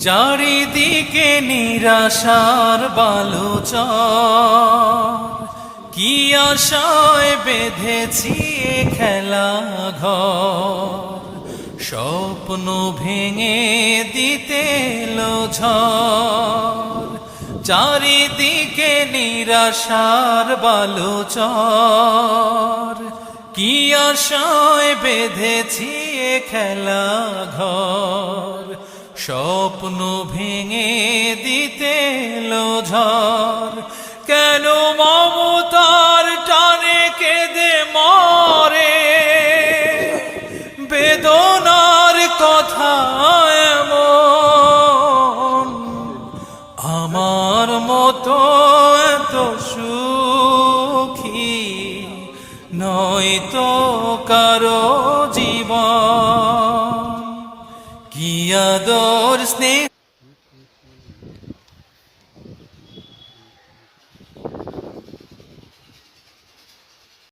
চারিদিকে নিরাশার বালুচর, কি আশায় বেঁধেছি এ খেলা ঘর, স্বপ্ন ভেঙে দিতে এলো ঝড়। চারিদিকে নিরাশার বালুচর, কি আশায় বেঁধেছি এ খেলা ঘর, স্বপ্ন ভেঙে দিতে এলো ঝড়। কেন মমতার টানে কেঁদে মরে, বেদনার কথা এমন, আমার মতো এত সুখী নয়তো কারো জীবন। কি আদর স্নেহ